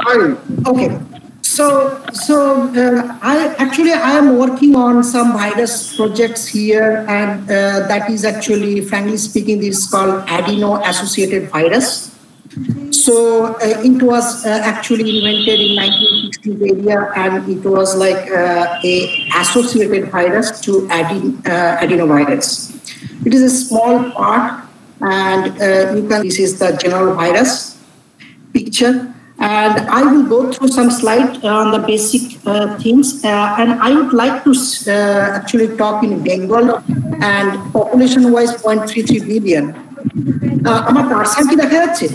Fine. Okay. I am working on some virus projects here, and that is actually, frankly speaking, this is called adeno-associated virus. So it was actually invented in 1960s area, and it was like a associated virus to adenovirus. It is a small part, and you can. This is the general virus picture. And I will go through some slides on the basic things. And I would like to actually talk in Bengal and population-wise 0.33 billion. আমার person কি দেখা যাচ্ছে?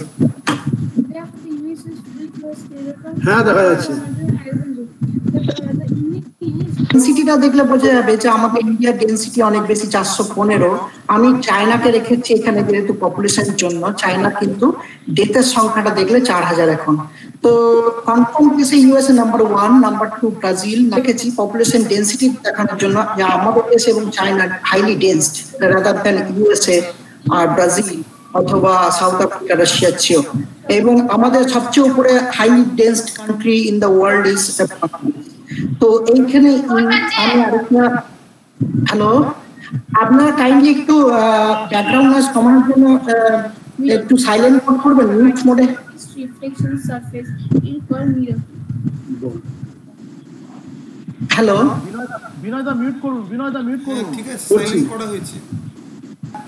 হ্যাঁ দেখা যাচ্ছে। ডেন্সিটিটা দেখলে বোঝা যাবে যে আমাদের ইন্ডিয়ার ডেন্সিটি অনেক বেশি 415। আমি চায়নাকে রেখেছি এখানে যেহেতু পপুলেশনের জন্য। চায়না কিন্তু ডেথের সংখ্যাটা দেখলে 4000 এখন। তো কনফার্ম কেসে ইউএসএ নাম্বার 1, নাম্বার 2 ব্রাজিল রেখেছি পপুলেশন ডেন্সিটি দেখানোর জন্য, যে আমাদের দেশ এবং China highly densed rather than USA আর ব্রাজিল অথবা সাউথ আফ্রিকা, রাশিয়ার চেয়েও। এবং আমাদের সবচেয়ে উপরে highly densed country in the world is. তো এইখানে আমি আরেকটা, হ্যালো, আপনারা কাইন্ডলি একটু ব্যাকগ্রাউন্ড নয়েজ কমানোর জন্য একটু সাইলেন্ট করবেন, মিউট মোডে। হ্যালো, বিনয়দা মিউট করুন, বিনয়দা মিউট করুন। ঠিক আছে, সাইলেন্ট করা হয়েছে।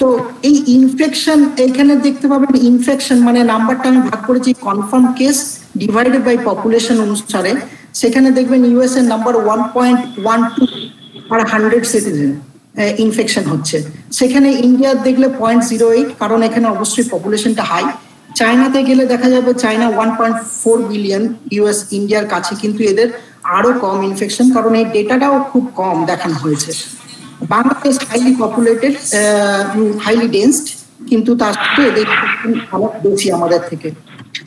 তো এই ইনফেকশন এখানে দেখতে পাবেন, ইনফেকশন মানে নাম্বারটা আমি ভাগ করেছি confirm case divided by population অনুসারে। সেখানে দেখবেন ইউএসএ নাম্বার 1.12 আর 100 সিটিজেন ইনফেকশন হচ্ছে। সেখানে ইন্ডিয়া দেখলে 0.08, কারণ এখানে অবশ্যই পপুলেশনটা হাই। চায়নাতে গেলে দেখা যাবে চায়না 1.4 বিলিয়ন, ইউএস ইন্ডিয়ার কাছে, কিন্তু এদের আরো কম ইনফেকশন, কারণ এই ডেটাটাও খুব কম দেখানো হয়েছে। বাংলাদেশ হাইলি পপুলেটেড, হাইলি ডেন্সড, কিন্তু তার সাথে এদের অনেক বেশি আমাদের থেকে।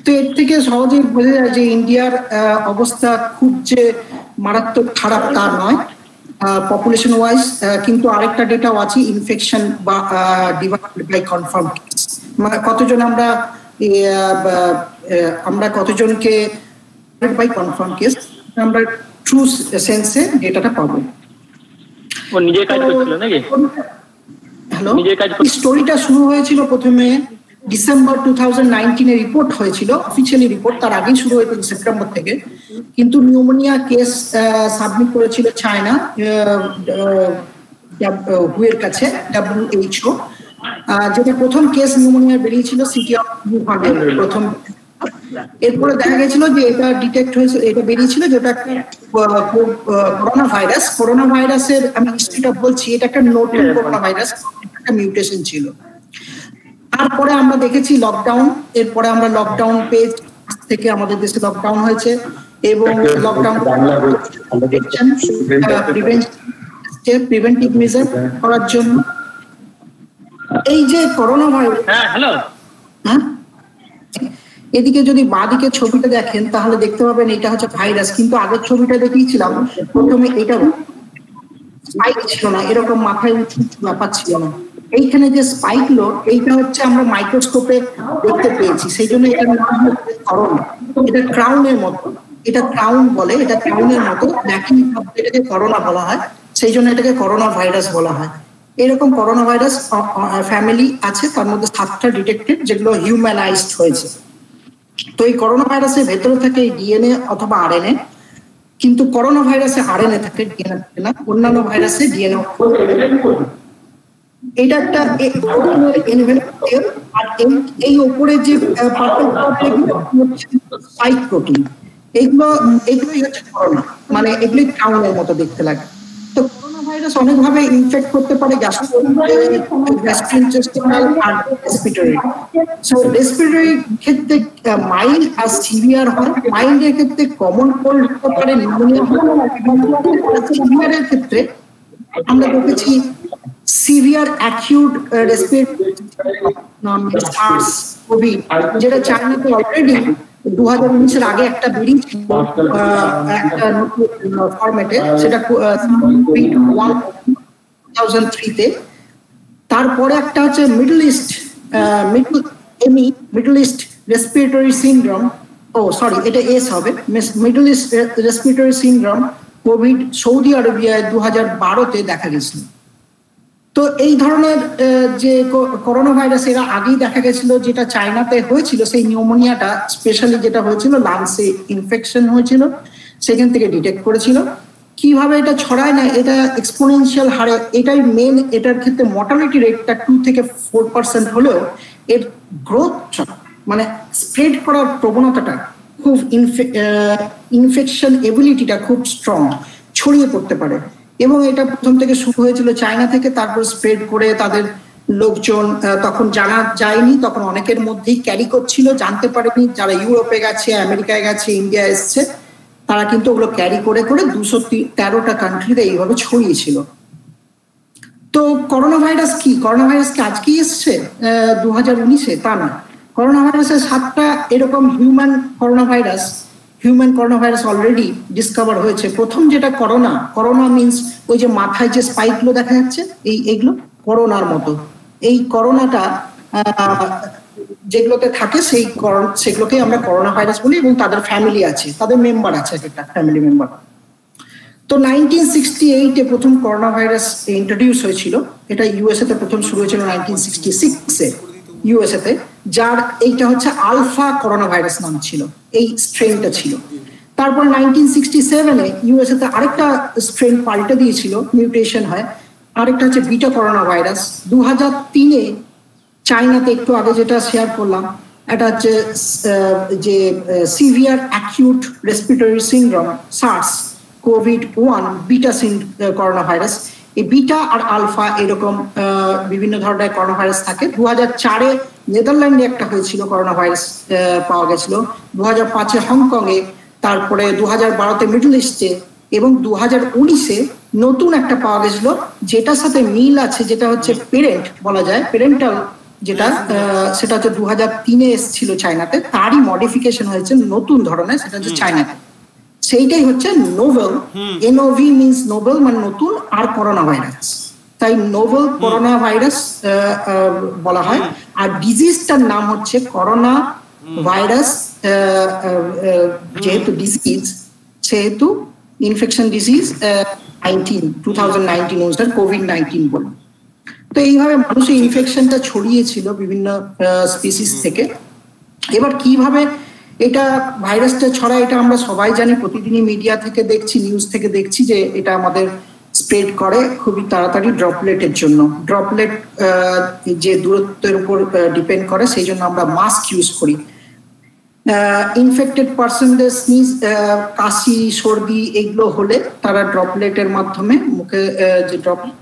তো এর থেকে সহজেই বোঝা যায় যে ইন্ডিয়ার অবস্থা খুব যে মারাত্মক খারাপ তা নয় পপুলেশন ওয়াইজ। কিন্তু আরেকটা ডেটাও আছে ইনফেকশন বা ডিভাইডেড বাই কনফার্ম কেস, মানে কতজন আমরা কতজনকে বাই কনফার্ম কেস আমরা ট্রু সেন্সে ডেটাটা পাবো। হ্যালো, স্টোরিটা শুরু হয়েছিল প্রথমে ডিসেম্বর 2019 রিপোর্ট হয়েছিল, অফিসিয়ালি রিপোর্ট। তার আগেই শুরু হয়েছিল সেপ্টেম্বর থেকে, কিন্তু নিউমোনিয়া কেস সাবমিট করেছিল চায়না হুয়ের কাছে, WHO, যেটা প্রথম কেস নিউমোনিয়া বেরিয়েছিল সিটি অফ উহানে প্রথম। এরপরে দেখা গেছিল যে এটা ডিটেক্ট হয়েছে, এটা বেরিয়েছিল যেটা করোনা ভাইরাসের আমি হিস্ট্রিটা বলছি। এটা একটা নতুন করোনা ভাইরাস, একটা মিউটেশন ছিল। তারপরে আমরা দেখেছি লকডাউন, এরপরে আমরা লকডাউন পেজ থেকে আমাদের দেশে লকডাউন হয়েছে, এবং লকডাউন প্রিভেন্টিভ মেজার করার জন্য এই যে করোনা ভাইরাস। হ্যাঁ, এদিকে যদি বাঁদিকে ছবিটা দেখেন তাহলে দেখতে পাবেন এটা হচ্ছে ভাইরাস, কিন্তু আগের ছবিটা দেখিয়েছিলাম প্রথমে এটা স্পাইক ছিল না, এরকম মাথায় উঁচু ব্যাপার ছিল না। এইখানে যে স্পাইক লো, এইটা হচ্ছে আমরা মাইক্রোস্কোপে দেখতে পেয়েছি, সেই জন্য এটা করোনা। এটা ক্রাউনের মতো, এটা ক্রাউন বলে, এটা ক্রাউনের মতো দেখি, এটাকে করোনা বলা হয়, সেই জন্য এটাকে করোনা ভাইরাস বলা হয়। এরকম করোনা ভাইরাস ফ্যামিলি আছে, তার মধ্যে 7টা ডিটেক্টেড, যেগুলো হিউম্যানাইজড হয়েছে। তো এই করোনা ভাইরাসের ভেতরে থাকে ডিএনএ অথবা আরএনএ, কিন্তু করোনা ভাইরাসে আরএনএ থাকে, ডিএনএ থাকে না। অন্যান্য ভাইরাসে ডিএনএ। এটা একটা আর এই উপরে যে স্পাইক প্রোটিন, এগুলোই হচ্ছে করোনা, মানে এগুলি ক্রাউনের মতো দেখতে লাগে। তো করোনা ভাইরাস অনেকভাবে ইনফেক্ট করতে পারে, গ্যাস্ট্রোইন্টেস্টিনাল আর রেসপিরেটরি। সো রেসপিরেটরি ক্ষেত্রে মাইল্ড আর সিভিয়ার হয়। মাইল্ডের ক্ষেত্রে কমন কোল্ড হতে পারে, নিউমোনিয়া হতে পারে। সিভিয়ারের ক্ষেত্রে আমরা দেখেছি severe acute respiratory SARS Covid, যেটা চায়নাতে অলরেডি 2019-এর আগে একটা বেরিয়েছিল একটা ফরম্যাটে, সেটা 2003-তে। তারপরে একটা হচ্ছে Middle East respiratory syndrome, sorry, এটা এস হবে, Middle East respiratory syndrome covid Saudi আরবিয়ায় 2012-তে দেখা গেছিল। তো এই ধরনের যে করোনা ভাইরাস এরা আগেই দেখা গেছিল, যেটা চায়নাতে হয়েছিল সেই নিউমোনিয়াটা স্পেশালি যেটা হয়েছিল লাংসে ইনফেকশন হয়েছিল, সেখান থেকে ডিটেক্ট করেছিল। কিভাবে এটা ছড়ায় না, এটা এক্সপোনেনশিয়াল হারে, এটাই মেন। এটার ক্ষেত্রে মর্টালিটি রেটটা 2 থেকে 4% হলেও এর গ্রোথ মানে স্প্রেড করার প্রবণতাটা খুব, ইনফেকশন এবিলিটিটা খুব স্ট্রং, ছড়িয়ে পড়তে পারে। এবং এটা প্রথম থেকে শুরু হয়েছিল চায়না থেকে, তারপর স্প্রেড করে তাদের লোকজন, তখন জানা যায়নি, তখন অনেকের মধ্যেই ক্যারি করছিল, জানতে পারেনি। যারা ইউরোপে গেছে, আমেরিকায় গেছে, ইন্ডিয়া এসছে, তারা কিন্তু ওগুলো ক্যারি করে করে 213টা কান্ট্রিতে এইভাবে ছড়িয়েছিল। তো করোনা ভাইরাস কি? করোনা ভাইরাস কি আজকেই এসছে 2019-এ? তা না। করোনা ভাইরাসের 7টা এরকম human corona virus already discover হয়েছে। প্রথম যেটা করোনা মিনস ওই যে মাথায় যে স্পাইকগুলো দেখা যাচ্ছে, এইগুলো করোনার মতো। এই করোনাটা যেগুলোতে থাকে সেগুলোকে আমরা করোনা ভাইরাস বলি, এবং তাদের ফ্যামিলি আছে, তাদের মেম্বার আছে, একটা ফ্যামিলি মেম্বার। তো 1968-এ প্রথম করোনা ভাইরাস ইন্ট্রোডিউস হয়েছিল। এটা ইউএসএ তে প্রথম শুরু হয়েছিল 1966-এ ইউএসএ তে, যার এইটা হচ্ছে আলফা করোনা ভাইরাস নাম ছিল, এই স্ট্রেনটা ছিল। তারপর 1967-এ ইউএসএ তে আরেকটা স্ট্রেন পাল্টে দিয়েছিল, মিউটেশন হয়, আরেকটা হচ্ছে বিটা করোনা ভাইরাস। 2003-এ চায়নাতে, একটু আগে যেটা শেয়ার করলাম, এটা হচ্ছে যে severe acute respiratory syndrome SARS কোভিড-1 বিটা করোনা ভাইরাস। এই বিটা আর আলফা এরকম বিভিন্ন ধরনের করোনা ভাইরাস থাকে। 2004-এ নেদারল্যান্ডে একটা হয়েছিল করোনা ভাইরাস পাওয়া গেছিল, 2005-এ হংকংয়ে, তারপরে 2012-তে মিডল ইস্টে, এবং 2019-এ নতুন একটা পাওয়া গেছিল যেটার সাথে মিল আছে, যেটা হচ্ছে পেরেন্ট বলা যায়, পেরেন্টাল, যেটা সেটা হচ্ছে 2003-এ এসেছিল চায়নাতে, তারই মডিফিকেশন হয়েছে নতুন ধরনের, সেটা হচ্ছে চায়নাতে। সেইটাই হচ্ছে নোভেল, এনওভি মিনস নোভেল মানে নতুন, আর করোনা ভাইরাস, তাই নোভেল করোনা ভাইরাস বলা হয়। আর ডিজিজটার নাম হচ্ছে করোনা ভাইরাস, যেহেতু ডিজিজ সেহেতু ইনফেকশন ডিজিজ 2019 অনুসারে কোভিড-19 বলে। তো এইভাবে মানুষের ইনফেকশনটা ছড়িয়েছিল বিভিন্ন স্পিসিস থেকে। এবার কিভাবে এটা ভাইরাসটা ছড়ায় এটা আমরা সবাই জানি, প্রতিদিনই মিডিয়া থেকে দেখছি, নিউজ থেকে দেখছি যে এটা আমাদের স্প্রেড করে খুবই তাড়াতাড়ি ড্রপলেটের জন্য। ড্রপলেট যে দূরত্বের উপর ডিপেন্ড করে, সেই জন্য আমরা মাস্ক ইউজ করি। ইনফেক্টেড পার্সনদের স্নিজ, কাশি, সর্দি এগুলো হলে তারা ড্রপলেটের মাধ্যমে মুখে যে ড্রপলেট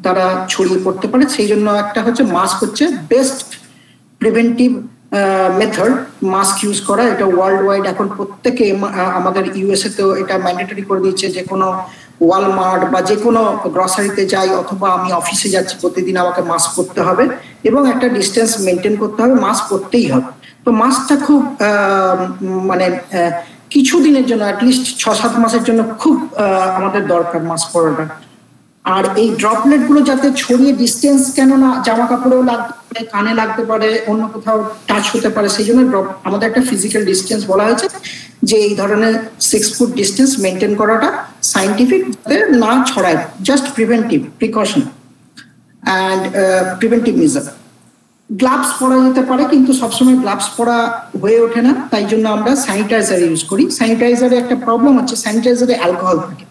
তারা ছড়িয়ে পড়তে পারে। সেই জন্য একটা হচ্ছে মাস্ক হচ্ছে best preventive method, mask use করা। এটা ওয়ার্ল্ড ওয়াইড এখন প্রত্যেকে, আমাদের ইউএসএ তেও এটা ম্যান্ডেটরি করে দিচ্ছে, যে কোনো ওয়ালমার্ট বা যে কোনো গ্রসারিতে যাই অথবা আমি অফিসে যাচ্ছি, প্রতিদিন আমাকে মাস্ক পরতে হবে এবং একটা ডিস্টেন্স মেনটেন করতে হবে, মাস্ক পরতেই হবে। তো মাস্কটা খুব মানে কিছুদিনের জন্য, অ্যাটলিস্ট 6-7 মাসের জন্য খুব আমাদের দরকার মাস্ক পরাটা। আর এই ড্রপলেট গুলো যাতে ছড়িয়ে, ডিস্টেন্স কেননা জামা কাপড়েও লাগতে পারে, কানে লাগতে পারে, অন্য কোথাও টাচ হতে পারে, সেই জন্য আমাদের একটা ফিজিক্যাল ডিস্টেন্স বলা হয়েছে, যে এই ধরনের 6 ফুট ডিস্টেন্স মেনটেন করাটা সাইন্টিফিক, যাতে না ছড়ায়, just preventive precaution and preventive measure. Gloves পরা যেতে পারে, কিন্তু সবসময় গ্লাভস পরা হয়ে ওঠে না, তাই জন্য আমরা স্যানিটাইজার ইউজ করি। স্যানিটাইজারে একটা প্রবলেম হচ্ছে, স্যানিটাইজারে অ্যালকোহল থাকে।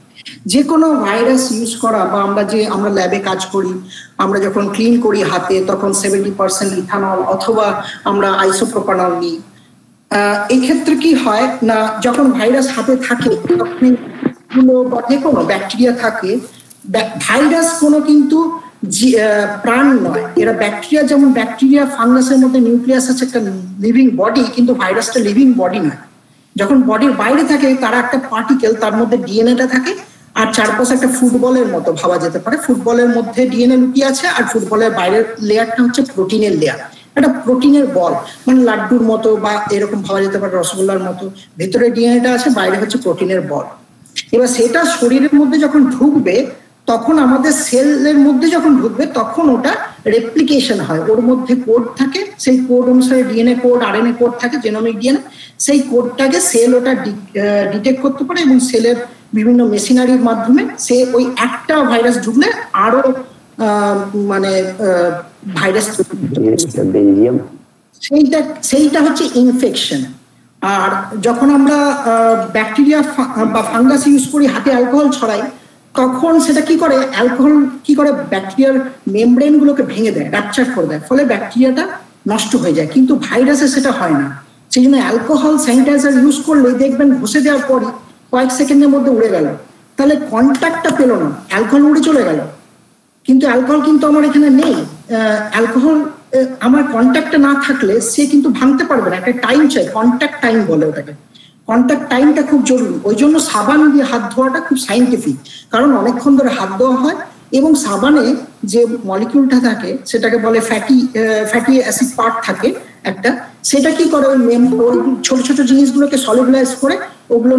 যে কোনো ভাইরাস ইউজ করা, বা আমরা ল্যাবে কাজ করি, আমরা যখন ক্লিন করি হাতে, তখন 70% ইথানল অথবা আমরা আইসোপ্রোপানল নিই। এই ক্ষেত্রে কি হয় না, যখন ভাইরাস হাতে থাকে তখন বা যে কোনো ব্যাকটেরিয়া থাকে, ভাইরাস কোনো কিন্তু প্রাণ নয়, এরা ব্যাকটেরিয়া। যেমন ব্যাকটেরিয়া, ফাঙ্গাসের মধ্যে নিউক্লিয়াস আছে, একটা লিভিং বডি, কিন্তু ভাইরাসটা লিভিং বডি নয়। যখন বডির বাইরে থাকে তারা একটা পার্টিকেল, তার মধ্যে ডিএনএটা থাকে, আর চারপাশে একটা ফুটবলের মতো ভাবা যেতে পারে, ফুটবলের মধ্যে ডিএনএ লুকিয়ে আছে, আর ফুটবলের বাইরের লেয়ারটা হচ্ছে প্রোটিনের লেয়ার, একটা প্রোটিনের বল, মানে লাড্ডুর মতো বা এরকম ভাবা যেতে পারে, রসগোল্লার মতো। ভেতরে ডিএনএটা আছে, বাইরে হচ্ছে প্রোটিনের বল। এবার সেটা শরীরের মধ্যে যখন ঢুকবে, তখন আমাদের সেলের মধ্যে যখন ঢুকবে, তখন ওটা রেপ্লিকেশন হয়, ওর মধ্যে কোড থাকে, সেই কোড অনুসারে ডিএনএ কোড, আরএনএ কোড থাকে, জেনোমিক ডিএনএ, সেই কোডটাকে সেল ওটা ডিটেক্ট করতে পারে এবং সেলের বিভিন্ন মেশিনারির মাধ্যমে সে ওই একটা ভাইরাস ঢুকলে আরো মানে ভাইরাস সেইটা হচ্ছে ইনফেকশন। আর যখন আমরা ব্যাকটেরিয়া বা ফাঙ্গাস ইউজ করি, হাতে অ্যালকোহল ছড়াই, তখন সেটা কি করে, অ্যালকোহল কি করে ব্যাকটেরিয়ার মেমব্রেন গুলোকে ভেঙে দেয়, র্যাপচার করে দেয়, ফলে ব্যাকটেরিয়াটা নষ্ট হয়ে যায়। কিন্তু ভাইরাসে সেটা হয় না। সেই জন্য অ্যালকোহল স্যানিটাইজার ইউজ করলে দেখবেন ঘষে দেওয়ার পরই কয়েক সেকেন্ডের মধ্যে উড়ে গেল, তাহলে কন্ট্যাক্টটা পেলো না, অ্যালকোহল উড়ে চলে গেল। কিন্তু অ্যালকোহল কিন্তু আমার এখানে নেই, অ্যালকোহল আমার কন্ট্যাক্টে না থাকলে সে কিন্তু ভাঙতে পারবে না, একটা টাইম চাই, কন্ট্যাক্ট টাইম বলে ওটাকে। কন্ট্যাক্ট টাইমটা খুব জরুরি, ওই জন্য সাবান দিয়ে হাত ধোয়াটা খুব সাইন্টিফিক, কারণ অনেকক্ষণ ধরে হাত ধোয়া হয় এবং সাবানে যে মলিকিউলটা থাকে সেটাকে বলে ফ্যাটি অ্যাসিড পার্ট থাকে একটা, সেটা কি করে ওই ছোট ছোট জিনিসগুলোকে সলিবলাইজ করে ওগুলো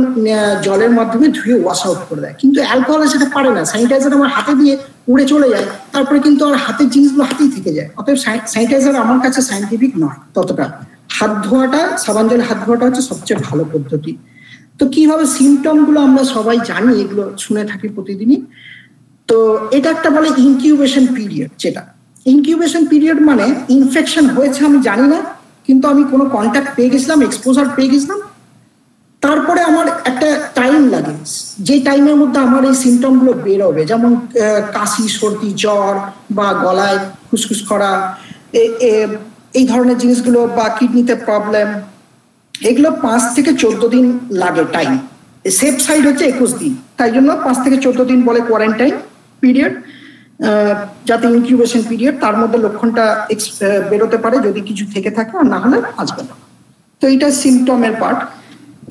জলের মাধ্যমে ধুয়ে ওয়াশ আউট করে দেয়। কিন্তু অ্যালকোহলে সেটা পারে না, স্যানিটাইজার আমার হাতে দিয়ে উড়ে চলে যায়, তারপরে কিন্তু আর হাতের জিনিসগুলো হাতেই থেকে যায়। অতএব স্যানিটাইজার আমার কাছে সাইন্টিফিক নয় ততটা। হাত ধোয়াটা, সাবান জলে হাত ধোয়াটা হচ্ছে সবচেয়ে ভালো পদ্ধতি। তো কিভাবে সিমটম গুলো আমরা সবাই জানি, এগুলো শুনে থাকি প্রতিদিনই। তো এটা একটা বলে ইনকিউবেশন পিরিয়ড। যেটা ইনকিউবেশন পিরিয়ড মানে ইনফেকশন হয়েছে আমি জানি না, কিন্তু আমি কোনো কন্ট্যাক্ট পেয়ে গেছিলাম, এক্সপোজার পেয়ে গেছিলাম, তারপরে আমার একটা টাইম লাগে, যে টাইমের মধ্যে আমার এই সিমটম গুলো বেরোবে, যেমন কাশি, সর্দি, জ্বর বা গলায় খুসখুস করা, এই ধরনের জিনিসগুলো, বা কিডনিতে প্রবলেম, এগুলো 5 থেকে 14 দিন লাগে টাইম। সেফ সাইড হচ্ছে 21 দিন, তাই জন্য 5 থেকে 14 দিন বলে কোয়ারেন্টাইন পিরিয়ড, যাতে ইনকিউবেশন পিরিয়ড, তার মধ্যে লক্ষণটা বেরোতে পারে যদি কিছু থেকে থাকে, আর না হলে আসবে না। তো এইটা সিমটমের পার্ট।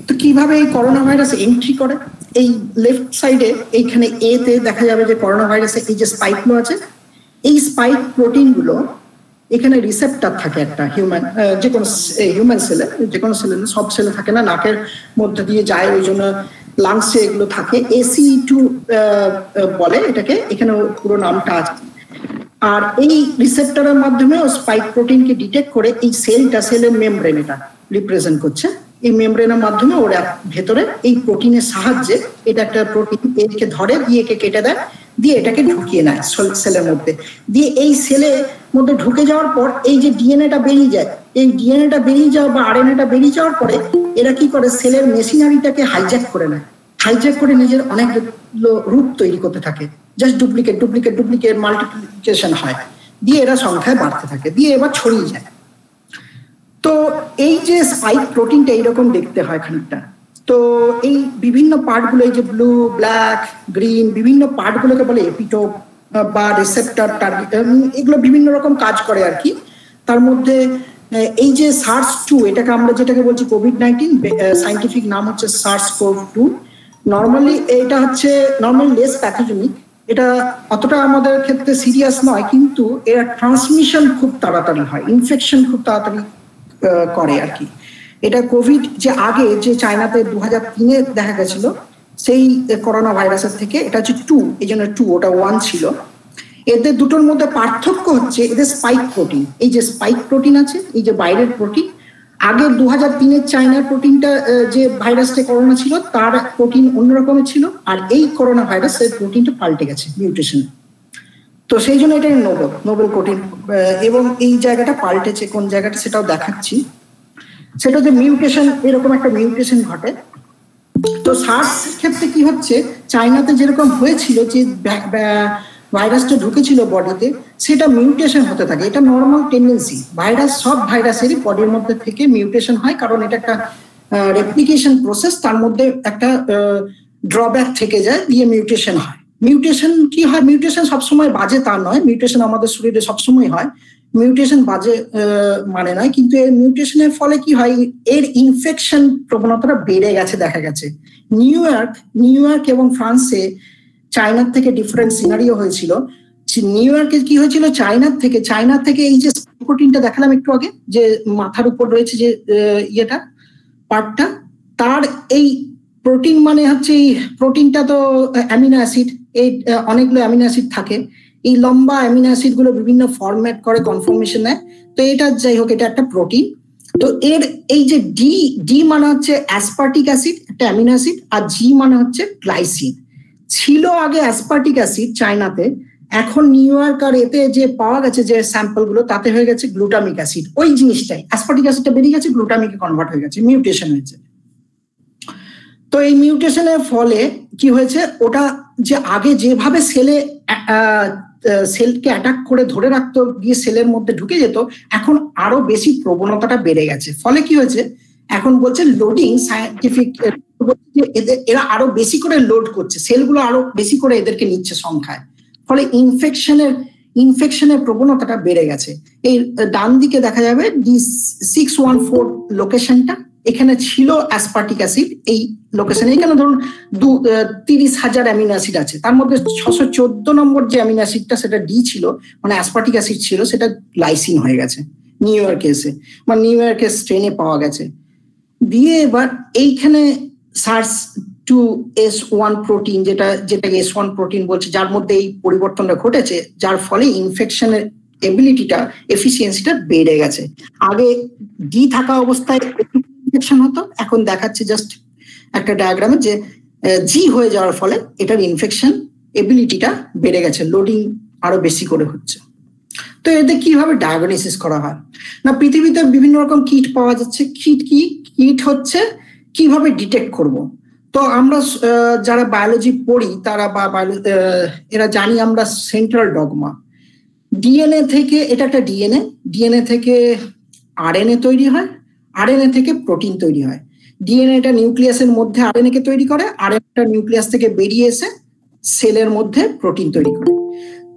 তো কিভাবে এই করোনা ভাইরাস এন্ট্রি করে, এই লেফট সাইডে এইখানে এ তে দেখা যাবে যে করোনা ভাইরাসে এই যে স্পাইকগুলো আছে, এই স্পাইক প্রোটিন গুলো এখানে রিসেপ্টর থাকে একটা যে কোনো হিউম্যান সেলে, যে কোনো সেলে, সব সেলে থাকে না, নাকের মধ্যে দিয়ে যায়, ওই জন্য লাংসে এগুলো থাকে, AC2 বলে এটাকে, এখানে পুরো নামটা আছে। আর এই রিসেপ্টরের মাধ্যমে ও স্পাইক প্রোটিনকে ডিটেক্ট করে এই সেলটা, সেলের মেমব্রেন এটা রিপ্রেজেন্ট করছে, এই মেমব্রেনের মাধ্যমে ওরা ভেতরে এই প্রোটিনের সাহায্যে, এটা একটা প্রোটিন একে ধরে, দিয়ে একে কেটে দেয়, দিয়ে এটাকে ঢুকিয়ে নেয় সেলের মধ্যে, দিয়ে এই সেলের মধ্যে ঢুকে যাওয়ার পর এই যে ডিএনএটা বেরিয়ে যায়, এই ডিএনএটা বেরিয়ে যাওয়া বা আরএনএটা বেরিয়ে যাওয়ার পরে এরা কি করে, সেলের মেশিনারিটাকে হাইজ্যাক করে নেয়, হাইজ্যাক করে নিজের অনেক রূপ তৈরি করতে থাকে, just duplicate duplicate duplicate multiplication হয়, দিয়ে এরা সংখ্যায় বাড়তে থাকে, দিয়ে এবার ছড়িয়ে যায়। তো এই যে স্পাইক প্রোটিনটা এইরকম দেখতে হয় খানিকটা। তো এই বিভিন্ন পার্টগুলো, এই যে ব্লু, ব্ল্যাক, গ্রিন, বিভিন্ন পার্টগুলোকে বলে এপিটোপ বা রিসেপ্টর, টার্গেট, এগুলো বিভিন্ন রকম কাজ করে আর কি। তার মধ্যে এই যে SARS-2, এটাকে আমরা যেটাকে বলছি কোভিড-19, সাইন্টিফিক নাম হচ্ছে SARS-CoV-2। নর্মালি এটা হচ্ছে লেস প্যাথোজেনিক, এটা অতটা আমাদের ক্ষেত্রে সিরিয়াস নয়, কিন্তু এর ট্রান্সমিশন খুব তাড়াতাড়ি হয়, ইনফেকশন খুব তাড়াতাড়ি করে আর কি। এটা কোভিড যে আগে যে চায়নাতে 2003-এ দেখা গেছিল, সেই করোনা ভাইরাসের থেকে এটা হচ্ছে 2, এই জন্য 2, ওটা 1 ছিল। এদের দুটোর মধ্যে পার্থক্য হচ্ছে এদের স্পাইক প্রোটিন, এই যে স্পাইক প্রোটিন আছে, এই যে বাইরের প্রোটিন, আগে 2003-এর চায়নার প্রোটিনটা, যে ভাইরাসটা করোনা ছিল তার প্রোটিন অন্যরকমের ছিল, আর এই করোনা ভাইরাসের প্রোটিনটা পাল্টে গেছে মিউটেশন। তো সেই জন্য এটা নোবেল প্রোটিন, এবং এই জায়গাটা পাল্টেছে, কোন জায়গাটা সেটাও দেখাচ্ছি। সেটা যে মিউটেশন, এরকম একটা মিউটেশন ঘটে। তো সার্স ক্ষেত্রে কি হচ্ছে, চায়নাতে যেরকম হয়েছিল যে ভাইরাসটা ঢুকেছিল বডিতে, সেটা মিউটেশন হতে থাকে, এটা নর্মাল টেন্ডেন্সি, ভাইরাস, সব ভাইরাসেরই বডির মধ্যে থেকে মিউটেশন হয়, কারণ এটা একটা রেপ্লিকেশন প্রসেস, তার মধ্যে একটা ড্রব্যাক থেকে যায়, দিয়ে মিউটেশন হয়। মিউটেশন কি হয়, মিউটেশন সবসময় বাজে তা নয়, মিউটেশন আমাদের শরীরে সবসময় হয়, মিউটেশন বাজে মানে নয়, কিন্তু এর মিউটেশনের ফলে কি হয়, এর ইনফেকশন প্রবণতাটা বেড়ে গেছে দেখা গেছে। নিউ ইয়র্ক এবং ফ্রান্সে চায়নার থেকে ডিফারেন্ট সিনারিও হয়েছিল। নিউ ইয়র্কে কি হয়েছিল, চায়নার থেকে এই যে প্রোটিনটা দেখালাম একটু আগে, যে মাথার উপর রয়েছে যে ইয়েটা, পার্টটা, তার এই প্রোটিন মানে হচ্ছে, এই প্রোটিনটা তো অ্যামিনো অ্যাসিড, এই অনেকগুলো অ্যামিনো অ্যাসিড থাকে, এই লম্বা অ্যামিনো অ্যাসিড গুলো বিভিন্ন ফরম্যাট করে কনফরমেশন নেয়। তো এটা যাই হোক, এটা একটা প্রোটিন। তো এর এই যে ডি মানে হচ্ছে অ্যাসপার্টিক অ্যাসিড, একটা অ্যামিনো অ্যাসিড, আর জি মানে হচ্ছে গ্লাইসিন। ছিল আগে অ্যাসপার্টিক অ্যাসিড চায়নাতে, এখন নিউ ইয়র্ক আর এতে যে পাওয়া গেছে যে স্যাম্পল গুলো, তাতে হয়ে গেছে গ্লুটামিক অ্যাসিড। ওই জিনিসটাই, অ্যাসপার্টিক অ্যাসিডটা বেরিয়ে গেছে, গ্লুটামিকে কনভার্ট হয়ে গেছে, মিউটেশন হয়েছে। তো এই মিউটেশনের ফলে কি হয়েছে, ওটা যে আগে যেভাবে সেলকে অ্যাটাক করে ধরে রাখতো, গিয়ে সেলের মধ্যে ঢুকে যেত, এখন আরো বেশি প্রবণতাটা বেড়ে গেছে। ফলে কি হয়েছে, এখন বলছে লোডিং, সায়েন্টিফিক এরা আরো বেশি করে লোড করছে, সেলগুলো আরো বেশি করে এদেরকে নিচ্ছে সংখ্যায়। ফলে ইনফেকশনের প্রবণতাটা বেড়ে গেছে। এই ডান দিকে দেখা যাবে D614 লোকেশনটা, এখানে ছিল অ্যাসপার্টিক অ্যাসিড এই লোকেশনে। এখানে ধরুন 30,000 অ্যামিনো অ্যাসিড আছে, তার মধ্যে 614 নম্বর যে অ্যামিনো অ্যাসিডটা, সেটা ডি ছিল, মানে অ্যাসপার্টিক অ্যাসিড ছিল, সেটা গ্লাইসিন হয়ে গেছে নিউ ইয়র্কে এসে, মানে নিউ ইয়র্কের স্ট্রেনে পাওয়া গেছে। দিয়ে এবার এইখানে সার্চ টু S1 প্রোটিন, যেটাকে S1 প্রোটিন বলছে, যার মধ্যে এই পরিবর্তনটা ঘটেছে, যার ফলে ইনফেকশনের এবিলিটিটা, এফিসিয়েন্সিটা বেড়ে গেছে। আগে ডি থাকা অবস্থায় ইনফেকশন হতো, এখন দেখাচ্ছে জাস্ট একটা ডায়াগ্রামে যে জি হয়ে যাওয়ার ফলে এটার ইনফেকশন এবিলিটিটা বেড়ে গেছে, লোডিং আরো বেশি করে হচ্ছে। তো এতে কিভাবে ডায়াগনোসিস করা হয় না, পৃথিবীতে বিভিন্ন রকম কিট পাওয়া যাচ্ছে। কিট হচ্ছে কিভাবে ডিটেক্ট করব। তো আমরা যারা বায়োলজি পড়ি তারা এরা জানি আমরা সেন্ট্রাল ডগমা, ডিএনএ থেকে, এটা একটা ডিএনএ থেকে আরএনএ তৈরি হয়, আরএনএ থেকে প্রোটিন তৈরি হয়। ডিএনএটা নিউক্লিয়াসের মধ্যে আরএনএ কে তৈরি করে, আরএনএটা নিউক্লিয়াস থেকে বেরিয়ে এসে সেলের মধ্যে প্রোটিন তৈরি করে।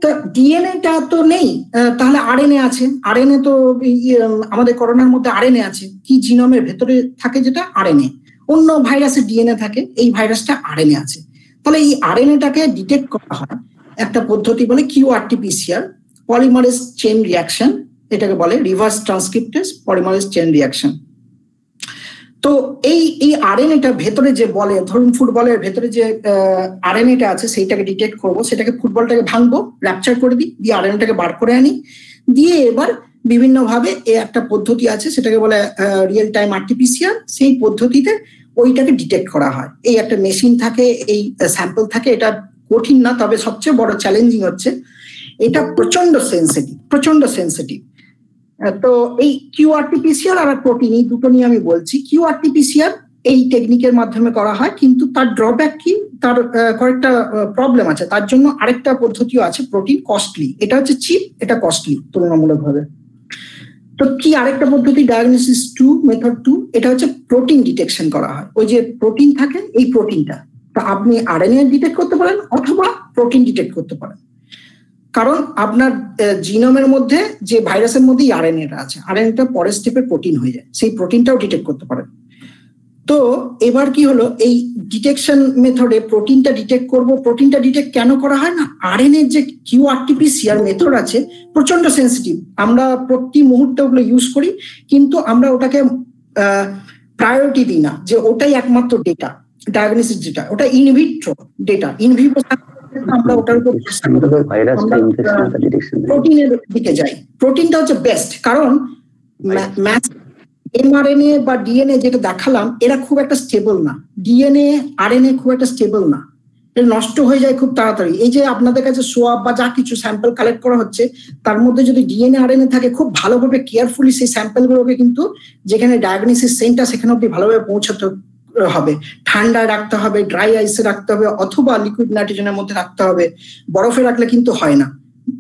তো ডিএনএটা তো নেই, তাহলে আরএনএ আছে। আরএনএ তো আমাদের করোনার মধ্যে আরএনএ আছে, কি জিনোমের ভেতরে থাকে যেটা আরএনএ। অন্য ভাইরাসের ডিএনএ থাকে, এই ভাইরাসটা আরএনএ আছে। তাহলে এই আরএনএটাকে ডিটেক্ট করা হয় একটা পদ্ধতি বলে QRT-PCR, পলিমারেজ চেইন রিয়াকশন, এটাকে বলে reverse transcriptase polymerase chain reaction. তো এই আরএনএটা ভেতরে যে বলে, ধরুন ফুটবলের ভেতরে যে আরএনএটা আছে, সেইটাকে ডিটেক্ট করবো, সেটাকে ফুটবলটাকে ভাঙবো, র্যাপচার করে দিই, দিয়ে আরএনএটাকে বার করে আনি, দিয়ে এবার বিভিন্ন ভাবে একটা পদ্ধতি আছে, সেটাকে বলে রিয়েল টাইম RT-PCR, সেই পদ্ধতিতে ওইটাকে ডিটেক্ট করা হয়। এই একটা মেশিন থাকে, এই স্যাম্পল থাকে। এটা কঠিন না, তবে সবচেয়ে বড় চ্যালেঞ্জিং হচ্ছে এটা প্রচন্ড সেন্সিটিভ। তো এই QRT-PCR আর প্রোটিন, এই দুটো নিয়ে আমি বলছি। QRT-PCR এই টেকনিকের মাধ্যমে করা হয়, কিন্তু তার ড্রব্যাক কি, তার কয়েকটা প্রবলেম আছে। তার জন্য আরেকটা পদ্ধতিও আছে, প্রোটিন কস্টলি। এটা হচ্ছে চিপ, এটা কস্টলি তুলনামূলকভাবে। তো কি আরেকটা পদ্ধতি, ডায়াগনোসিস 2, মেথড 2, এটা হচ্ছে প্রোটিন ডিটেকশন করা হয়। ওই যে প্রোটিন থাকে, এই প্রোটিনটা, তো আপনি আরএনএ ডিটেক্ট করতে পারেন অথবা প্রোটিন ডিটেক্ট করতে পারেন, কারণ আপনার জিনোমের মধ্যে যে ভাইরাসের মধ্যেই আরএনএটা আছে, আরএনএটা পরের স্টেপে প্রোটিন হয়ে যায়, সেই প্রোটিনটাও ডিটেক্ট করতে পারেন। তো এবার কি হলো, এই ডিটেকশন মেথডে প্রোটিনটা ডিটেক্ট করব। প্রোটিনটা ডিটেক্ট কেন করা হয় না, আরএনএর যে QRT-PCR মেথড আছে প্রচন্ড সেন্সিটিভ, আমরা প্রতি মুহূর্তে ওগুলো ইউজ করি, কিন্তু আমরা ওটাকে প্রায়োরিটি দিই না, যে ওটাই একমাত্র ডেটা, ডায়াগনোসিস ডেটা, ওটা ইনভিট্রো ডেটা, ইনভিভো আমরা ওটার উপর প্রোটিনের দিকে যাই। প্রোটিনটা হচ্ছে বেস্ট, কারণ mRNA বা ডিএনএ যেটা দেখালাম, এরা খুব একটা স্টেবল না। ডিএনএ আরএনএ খুব একটা স্টেবল না, এটা নষ্ট হয়ে যায় খুব তাড়াতাড়ি। এই যে আপনাদের কাছে সোয়াব বা যা কিছু স্যাম্পল কালেক্ট করা হচ্ছে, তার মধ্যে যদি ডিএনএ আরএনএ থাকে, খুব ভালোভাবে কেয়ারফুলি সেই স্যাম্পল গুলোকে কিন্তু যেখানে ডায়াগনোসিস সেন্টার, সেখানে অব্দি ভালোভাবে পৌঁছাতে হবে, ঠান্ডায় রাখতে হবে, ড্রাই আইসে রাখতে হবে, অথবা লিকুইড নাইট্রোজেনের মধ্যে রাখতে হবে। বরফে রাখলে কিন্তু হয় না,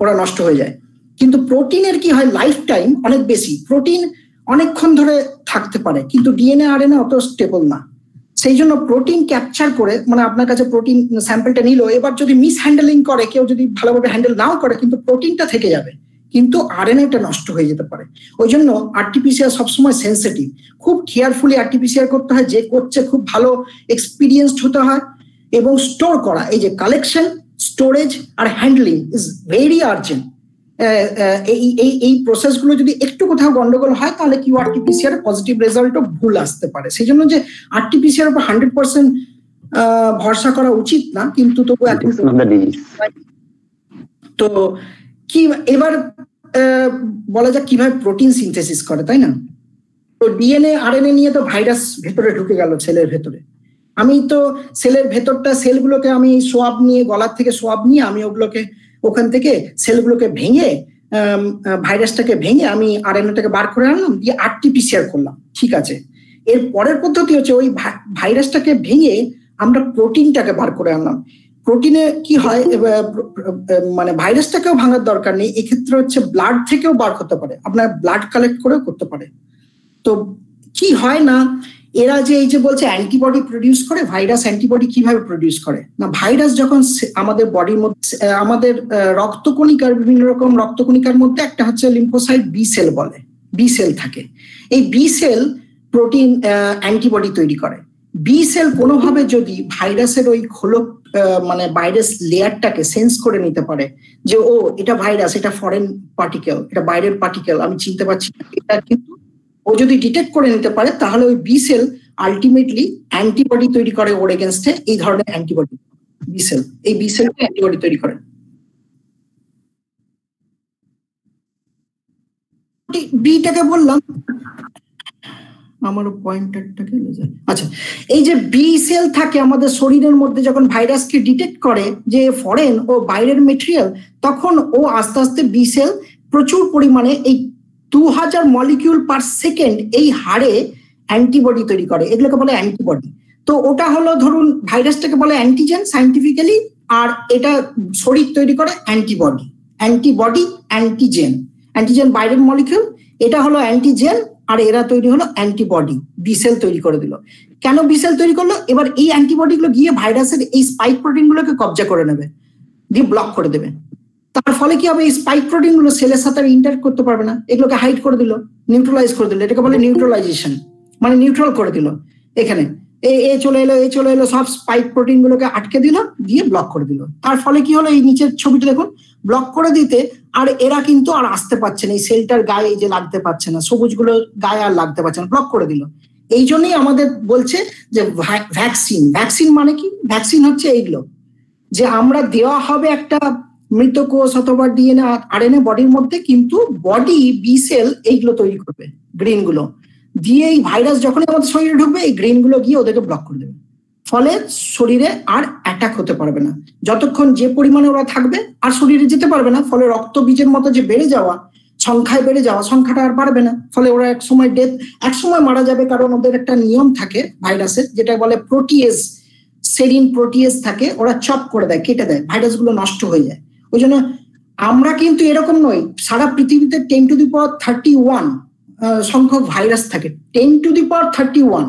ওরা নষ্ট হয়ে যায়। কিন্তু প্রোটিনের কি হয়, লাইফ টাইম অনেক বেশি, প্রোটিন অনেকক্ষণ ধরে থাকতে পারে, কিন্তু ডিএনএ আরএনএ অত স্টেবল না। সেই জন্য প্রোটিন ক্যাপচার করে, মানে আপনার কাছে প্রোটিন স্যাম্পলটা নিল, এবার যদি মিস হ্যান্ডেলিং করে, কেউ যদি ভালোভাবে হ্যান্ডেল নাও করে, কিন্তু প্রোটিনটা থেকে যাবে, কিন্তু আরএনএটা নষ্ট হয়ে যেতে পারে। ওই জন্য RT-PCR সবসময় সেন্সিটিভ, খুব কেয়ারফুলি RT-PCR করতে হয়, যে করছে খুব ভালো এক্সপিরিয়েন্সড হতে হয়। এবং স্টোর করা, এই যে collection, storage R handling is very urgent. এই প্রসেসগুলো যদি একটু কোথাও গন্ডগোল হয়, তাহলে QRT-PCR পজিটিভ রেজাল্টও ভুল আসতে পারে। সেই জন্য যে RT-PCR উপর 100% ভরসা করা উচিত না, কিন্তু তবু তো কি এবার বলা যাক কিভাবে প্রোটিন সিনথেসিস করে, তাই না? তো ডিএনএ আরএনএ নিয়ে তো ভাইরাস ভেতরে ঢুকে গেল সেলের ভেতরে। আমি তো সেলের ভেতরটা সেলগুলোকে আমি সোয়াব নিয়ে, গলার থেকে সোয়াব নিয়ে আমি ওগুলোকে ওখান থেকে সেলগুলোকে ভেঙে ভাইরাসটাকে ভেঙে আমি আরএনএটাকে বার করে আনলাম, দিয়ে আরটিপিসিআর করলাম, ঠিক আছে। এর পরের পদ্ধতি হচ্ছে ওই ভাইরাসটাকে ভেঙে আমরা প্রোটিনটাকে বার করে আনলাম। প্রোটিনে কি হয়, মানে ভাইরাসটাকেও ভাঙার দরকার নেই, এক্ষেত্রে হচ্ছে ব্লাড থেকেও বার করতে পারে, আপনার ব্লাড কালেক্ট করেও করতে পারে। তো কি হয় না, এরা যে এই যে বলছে অ্যান্টিবডি প্রডিউস করে, ভাইরাস অ্যান্টিবডি কিভাবে প্রডিউস করে না, ভাইরাস যখন আমাদের বডির মধ্যে, আমাদের রক্তকণিকার, বিভিন্ন রকম রক্তকণিকার মধ্যে একটা হচ্ছে লিম্ফোসাইট বি সেল বলে, বি সেল থাকে। এই বি সেল প্রোটিন অ্যান্টিবডি তৈরি করে। বি সেল কোনোভাবে যদি ভাইরাসের ওই খোলক মানে ভাইরাস লেয়ারটাকে সেন্স করে নিতে পারে যে ও এটা ভাইরাস, এটা ফরেন পার্টিকেল, এটা বাইরের পার্টিকেল, আমি চিনতে পারছি না, এটা কিন্তু ও যদি ডিটেক্ট করে নিতে পারে, তাহলে ওই বি সেল আলটিমেটলি অ্যান্টিবডি তৈরি করে ওর এগেনস্টে, এই ধরনের অ্যান্টিবডি বি সেল, এই বি সেল অ্যান্টিবডি তৈরি করে। বিটাকে বললাম, আমারও পয়েন্টারটাকে আচ্ছা, এই যে বি সেল থাকে আমাদের শরীরের মধ্যে, যখন ভাইরাসকে ডিটেক্ট করে যে ফরেন ও বাইরের মেটেরিয়াল, তখন ও আস্তে আস্তে বি সেল প্রচুর পরিমাণে এই 2000 মলিকিউল পার সেকেন্ড এই হারে অ্যান্টিবডি তৈরি করে, এগুলোকে বলে অ্যান্টিবডি। তো ওটা হলো ধরুন ভাইরাসটাকে বলে অ্যান্টিজেন সাইন্টিফিক্যালি, আর এটা শরীর তৈরি করে অ্যান্টিবডি। অ্যান্টিবডি অ্যান্টিজেন, অ্যান্টিজেন বাইরের মলিকিউল, এটা হলো অ্যান্টিজেন, আর এরা তৈরি হলো অ্যান্টিবডি, বি সেল তৈরি করে দিল। কেন বি সেল তৈরি করলো? এবার এই অ্যান্টিবডি গুলো গিয়ে ভাইরাসের এই স্পাইক প্রোটিন গুলোকে কবজা করে নেবে, দিয়ে ব্লক করে দেবে। তার ফলে কি হবে, এই স্পাইক প্রোটিন গুলো সেলের সাথে ইন্টারঅ্যাক্ট করতে পারবে না, এগুলোকে হাইড করে দিল, নিউট্রালাইজ করে দিল, এটাকে বলে নিউট্রালাইজেশন, মানে নিউট্রাল করে দিল। এখানে এ চলে এলো, সব স্পাইক প্রোটিন গুলোকে আটকে দিল, দিয়ে ব্লক করে দিল। তার ফলে কি হলো, এই নিচের ছবিটা দেখুন, ব্লক করে দিতে আর এরা কিন্তু আর আসতে পারছে না, এই সেলটার গায়ে যে লাগতে পারছে না, সবুজ গুলো গায়ে আর লাগতে পারছে না, ব্লক করে দিল। এই জন্যই আমাদের বলছে যে ভ্যাকসিন। ভ্যাকসিন মানে কি? ভ্যাকসিন হচ্ছে এইগুলো যে আমরা দেওয়া হবে একটা মৃত কোষ অথবা ডিএনএ আরএনএ বডির মধ্যে, কিন্তু বডি বি সেল এইগুলো তৈরি করবে, গ্রিন গুলো দিয়ে, এই ভাইরাস যখনই আমাদের শরীরে ঢুকবে এই গ্রিন গুলো গিয়ে ওদেরকে ব্লক করে দেবে, ফলে শরীরে আর অ্যাটাক হতে পারবে না। যতক্ষণ যে পরিমাণে ওরা থাকবে আর শরীরে যেতে পারবে না, ফলে রক্ত বীজের মতো যে বেড়ে যাওয়া, সংখ্যায় বেড়ে যাওয়া, সংখ্যাটা আর বাড়বে না, ফলে ওরা এক সময় মারা যাবে। কারণ ওদের একটা নিয়ম থাকে ভাইরাসের, যেটা বলে প্রোটিয়েজ, সেরিন প্রোটিয়েজ থাকে, ওরা চপ করে দেয়, কেটে দেয়, ভাইরাস গুলো নষ্ট হয়ে যায়। ওই জন্য আমরা কিন্তু এরকম নই, সারা পৃথিবীতে 10⁻31 সংখ্যক ভাইরাস থাকে, 10⁻31,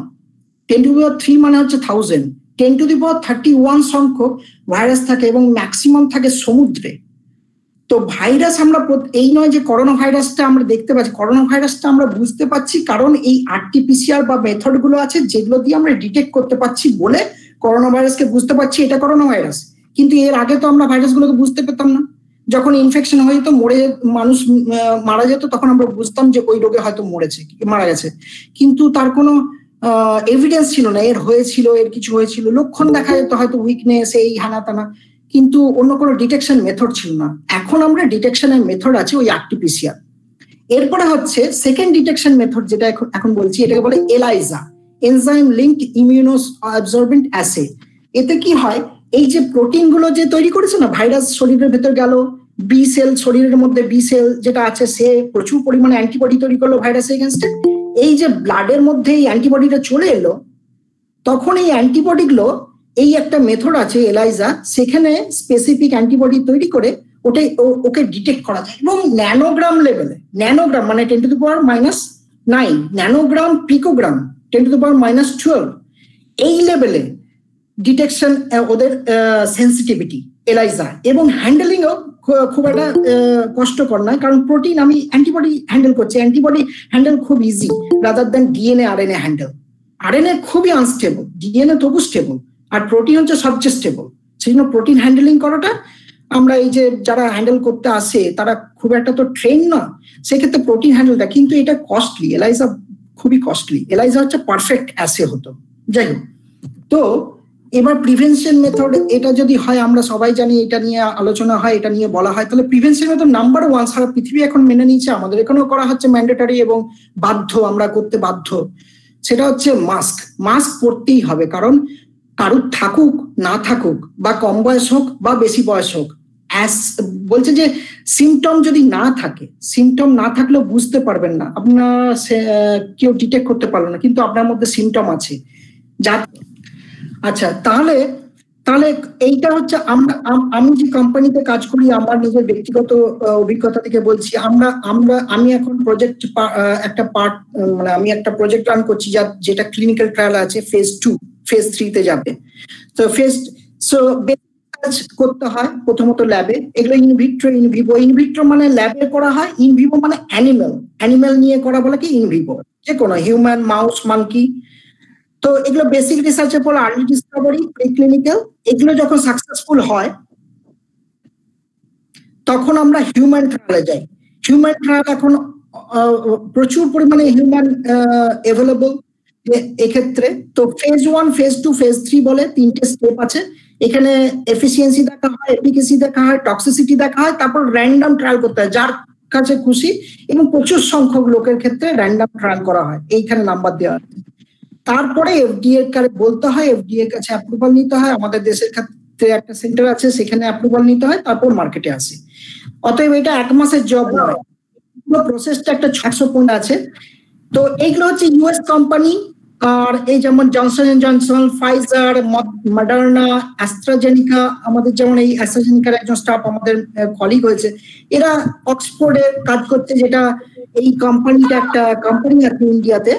10⁻3 মানে হচ্ছে 1000, 10⁻31 সংখ্যক ভাইরাস থাকে, এবং ম্যাক্সিমাম থাকে সমুদ্রে। তো ভাইরাস আমরা এই নয় যে করোনা ভাইরাসটা আমরা দেখতে পাচ্ছি, করোনা ভাইরাসটা আমরা বুঝতে পারছি কারণ এই আরটিপিসিআর বা মেথড গুলো আছে যেগুলো দিয়ে আমরা ডিটেক্ট করতে পারছি বলে করোনা ভাইরাসকে বুঝতে পারছি এটা করোনা ভাইরাস। কিন্তু এর আগে তো আমরা ভাইরাস গুলোকে বুঝতে পেতাম না, যখন ইনফেকশন হয়ে যেত, মানুষ মারা যেত, তখন আমরা বুঝতাম যে ওই রোগে হয়তো মারা গেছে, কিন্তু তার কোনো এভিডেন্স ছিল না এর হয়েছিল, এর কিছু হয়েছিল, লক্ষণ দেখা যেত হয়তো উইকনেস, এই হানা টানা, কিন্তু অন্য কোনো ডিটেকশন মেথড ছিল না। এখন আমরা ডিটেকশনের মেথড আছে ওই আরটিপিসিআর। এরপরে হচ্ছে সেকেন্ড ডিটেকশন মেথড, যেটা এখন বলছি, এটাকে বলে ELISA, enzyme linked immuno absorbent as. এতে কি হয়, এই যে প্রোটিন গুলো যে তৈরি করেছে না, ভাইরাস শরীরের ভেতর গেল, বি সেল শরীরের মধ্যে বি সেল যেটা আছে, সে প্রচুর পরিমাণে অ্যান্টিবডি তৈরি করলো ভাইরাসের এগেনস্টে। এই যে ব্লাডের মধ্যে এই অ্যান্টিবডিটা চলে এলো, তখন এই অ্যান্টিবডি গুলো, এই একটা মেথড আছে এলাইজা, সেখানে স্পেসিফিক অ্যান্টিবডি তৈরি করে ওকে ডিটেক্ট করা যায়, এবং ন্যানোগ্রাম লেভেলে, ন্যানোগ্রাম মানে 10⁻⁹, ন্যানোগ্রাম পিকোগ্রাম 10⁻⁻12, এই লেভেলে ডিটেকশন ওদের সেন্সিটিভিটি এলাইজা, এবং হ্যান্ডেলিংও খুব একটা কষ্টকর নয়, কারণ প্রোটিন আমি অ্যান্টিবডি হ্যান্ডেল করছি, অ্যান্টিবডি হ্যান্ডেল খুব easy rather than DNA RNA handle. RNA খুবই আনস্টেবল, ডিএনএ তবু স্টেবল, আর প্রোটিন হচ্ছে সবচেয়ে স্টেবল। সেই জন্য প্রোটিন হ্যান্ডেলিং করাটা, আমরা এই যে যারা হ্যান্ডেল করতে আসে তারা খুব একটা তো ট্রেন না, সেক্ষেত্রে প্রোটিন হ্যান্ডেলটা, কিন্তু এটা কস্টলি, এলাইজা খুবই কস্টলি, এলাইজা হচ্ছে পারফেক্ট অ্যাসে হতো। যাই হোক, তো এবার প্রিভেনশন মেথড এটা যদি হয়, আমরা সবাই জানি এটা নিয়ে আলোচনা হয়, এটা নিয়ে বলা হয়, তাহলে প্রিভেনশন মেথড নাম্বার 1 সারা পৃথিবী এখন মেনে নিয়েছে, আমাদের এখানেও করা হচ্ছে ম্যান্ডেটরি এবং বাধ্য, আমরা করতে বাধ্য। সেটা হচ্ছে মাস্ক। মাস্ক পরতেই হবে, কারণ কারুর থাকুক না থাকুক, বা কম বয়স হোক বা বেশি বয়স হোক, বলছে যে সিমটম যদি না থাকে, সিমটম না থাকলেও বুঝতে পারবেন না, আপনার কেউ ডিটেক্ট করতে পারলো না, কিন্তু আপনার মধ্যে সিমটম আছে যা। আচ্ছা, তাহলে এইটা হচ্ছে আমি যে কোম্পানিতে কাজ করি, আমার নিজের ব্যক্তিগত অভিজ্ঞতা থেকে বলছি, আমি এখন প্রজেক্ট একটা পার্ট, মানে আমি একটা প্রজেক্ট রান করছি যেটা ক্লিনিক্যাল ট্রায়াল আছে, ফেজ 2 ফেজ 3 তে যাবে। তো করতে হয় প্রথমত ল্যাবে, এগুলো ইনভিট্রো ইনভিভো। ইনভিট্রো মানে ল্যাবে করা হয়, ইনভিভো মানে অ্যানিমেল নিয়ে করা বলে কি ইনভিভো, যে কোনো হিউম্যান, মাউস, মাঙ্কি। তো এগুলো বেসিক রিসার্চের পর আর্লি ডিসকভারি, প্রিক্লিনিক্যাল, এগুলো যখন সাকসেসফুল হয় তখন আমরা হিউম্যান ট্রায়ালে যাই। হিউম্যান ট্রায়াল এখন প্রচুর পরিমাণে হিউম্যান অ্যাভেলেবল এক্ষেত্রে। তো ফেজ 1, ফেজ 2, ফেজ 3 বলে 3টে স্টেপ আছে। এখানে এফিসিয়েন্সি দেখা হয়, এফিকেসি দেখা হয়, টক্সিসিটি দেখা হয়, তারপর র্যান্ডম ট্রায়াল করতে হয় যার কাছে খুশি, এবং প্রচুর সংখ্যক লোকের ক্ষেত্রে র্যান্ডম ট্রায়াল করা হয়, এইখানে নাম্বার দেওয়া আছে। তারপরে এফডিএ কাছে বলতে হয়, এফডিএ কাছে অ্যাপ্রুভাল নিতে হয়, আমাদের দেশের ক্ষেত্রে একটা সেন্টার আছে, সেখানে অ্যাপ্রুভাল নিতে হয়, তারপর মার্কেটে আসে। অতএব এটা 1 মাসের জব নয়, পুরো প্রসেসটা একটা 600 পয়েন্ট আছে। তো এইগুলো হচ্ছে ইউএস কোম্পানি, আর এই যেমন Johnson and Johnson, Pfizer, Moderna, AstraZeneca, আমাদের যেমন এই অ্যাস্ট্রাজেনিকার একজন স্টাফ আমাদের কলিগ হয়েছে, এরা অক্সফোর্ডে কাজ করছে, যেটা এই কোম্পানিটা একটা কোম্পানি আছে ইন্ডিয়াতে,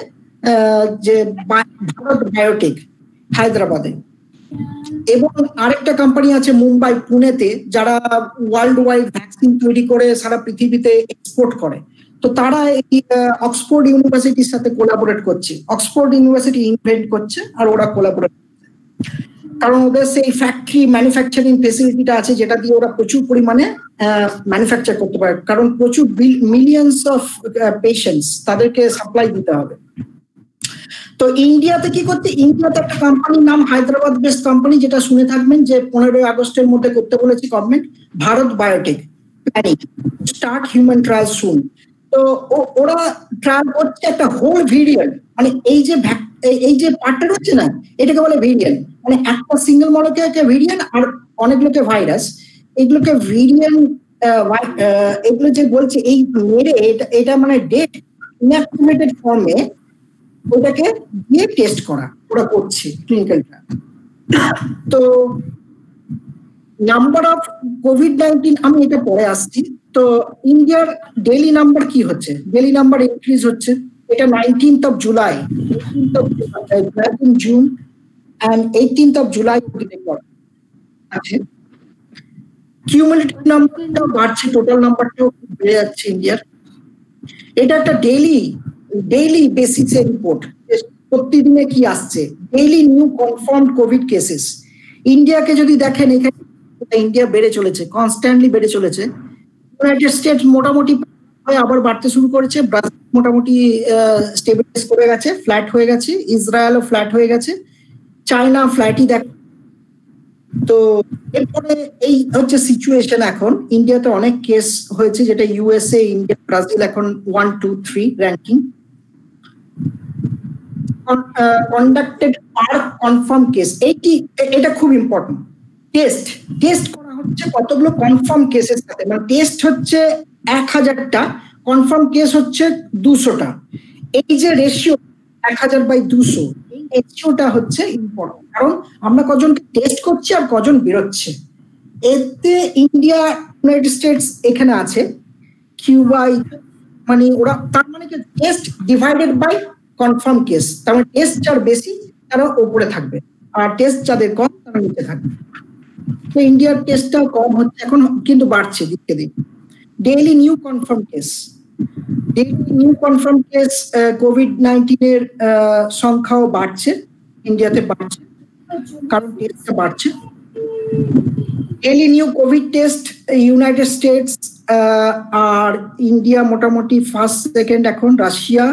যে ভারত বায়োটেক হায়দ্রাবাদে, এবং আরেকটা কোম্পানি আছে মুম্বাই, পুনেতে, যারা ওয়ার্ল্ড ওয়াইড ভ্যাকসিন তৈরি করে সারা পৃথিবীতে এক্সপোর্ট করে। তো তারা এই অক্সফোর্ড ইউনিভার্সিটির সাথে কোলাবোরেট করছে, অক্সফোর্ড ইউনিভার্সিটি ইনভেন্ট করছে আর ওরা কোলাবোরেট করছে, কারণ ওদের সেই ফ্যাক্টরি ম্যানুফ্যাকচারিং ফেসিলিটিটা আছে, যেটা দিয়ে ওরা প্রচুর পরিমাণে ম্যানুফ্যাকচার করতে পারে, কারণ প্রচুর মিলিয়ন্স অফ পেশেন্টস, তাদেরকে সাপ্লাই দিতে হবে। তো ইন্ডিয়াতে কি করতে, ইন্ডিয়াতে একটা কোম্পানির নাম হায়দ্রাবাদ বেসড কোম্পানি, যেটা শুনে থাকবেন, যে 15 আগস্টের মধ্যে করতে বলেছে government, Bharat Biotech, planning start human trial soon. তো ওরা ট্রায়াল করছে একটা হোল ভেরিয়েন্ট, মানে এই যে পার্টটা হচ্ছে না, এটাকে বলে ভেরিয়েন্ট, মানে একটা সিঙ্গেল মলিকিউলকে ভেরিয়েন্ট আর অনেকগুলোকে ভাইরাস, এগুলোকে ভেরিয়েন্ট, এগুলো যে বলছে এই মেরে, এটা মানে ডেট ইনঅ্যাক্টিভেটেড ফর্মে ওটাকে দিয়ে টেস্ট করা, ওরা করছে ক্লিনিক্যাল ট্রায়াল। তো নাম্বার অফ কোভিড-19, আমি এটা পরে আসছি। তো ইন্ডিয়ার ডেইলি নাম্বার কি হচ্ছে, ডেইলি নাম্বার ইনক্রিজ হচ্ছে, এটা 19th of July, 19th June and 18th of July record আছে। কিউমুলেটিভ নাম্বারটাও বাড়ছে, টোটাল নাম্বারটাও বেড়ে যাচ্ছে ইন্ডিয়ার। এটা একটা ডেইলি বেসিসে রিপোর্ট, প্রতিদিনে কি আসছে, daily new confirmed covid cases. ইন্ডিয়াকে যদি দেখেন, এখানে ইন্ডিয়া বেড়ে চলেছে, কনস্ট্যান্টলি বেড়ে চলেছে। ইউনাইটেড স্টেটস মোটামুটি আবার বাড়তে শুরু করেছে, ব্রাজিল মোটামুটি স্টেবিলাইজ করে গেছে, ফ্ল্যাট হয়ে গেছে, ইসরায়েলও ফ্ল্যাট হয়ে গেছে, চায়না ফ্ল্যাটই দেখ। তো এরপরে এই হচ্ছে সিচুয়েশন এখন। ইন্ডিয়াতে অনেক কেস হয়েছে, যেটা ইউএসএ, ইন্ডিয়া, ব্রাজিল এখন 1, 2, 3 র্যাঙ্কিং। কন্ডাক্টেড পার কনফার্ম কেস, এটা খুব ইম্পর্টেন্ট। টেস্ট করা হচ্ছে কতগুলো কনফার্ম কেসের সাথে, মানে টেস্ট হচ্ছে 1000টা, কনফার্ম কেস হচ্ছে 200টা। এই যে রেশিও 1000/200, এই রেশিওটা হচ্ছে ইম্পর্টেন্ট, কারণ আমরা কজনকে টেস্ট করছি আর কজন বেরোচ্ছে। এতে ইন্ডিয়া, ইউনাইটেড স্টেটস এখানে আছে, কিউবা, মানে ওরা, তার মানে কি test divided by confirm case, তার মানে টেস্ট যার বেশি তারা উপরে থাকবে, আর টেস্ট যাদের কম তারা নিচে থাকবে। তো ইন্ডিয়ার টেস্টটা কম হচ্ছে এখন, কিন্তু বাড়ছে দিকে দিকে। ডেইলি নিউ কনফার্ম কেস, কোভিড-19 এর সংখ্যাও বাড়ছে, ইন্ডিয়াতে বাড়ছে, কারণ টেস্টটা বাড়ছে। Daily new covid test United States আর ইন্ডিয়া মোটামুটি ফার্স্ট, সেকেন্ড, এখন Russia,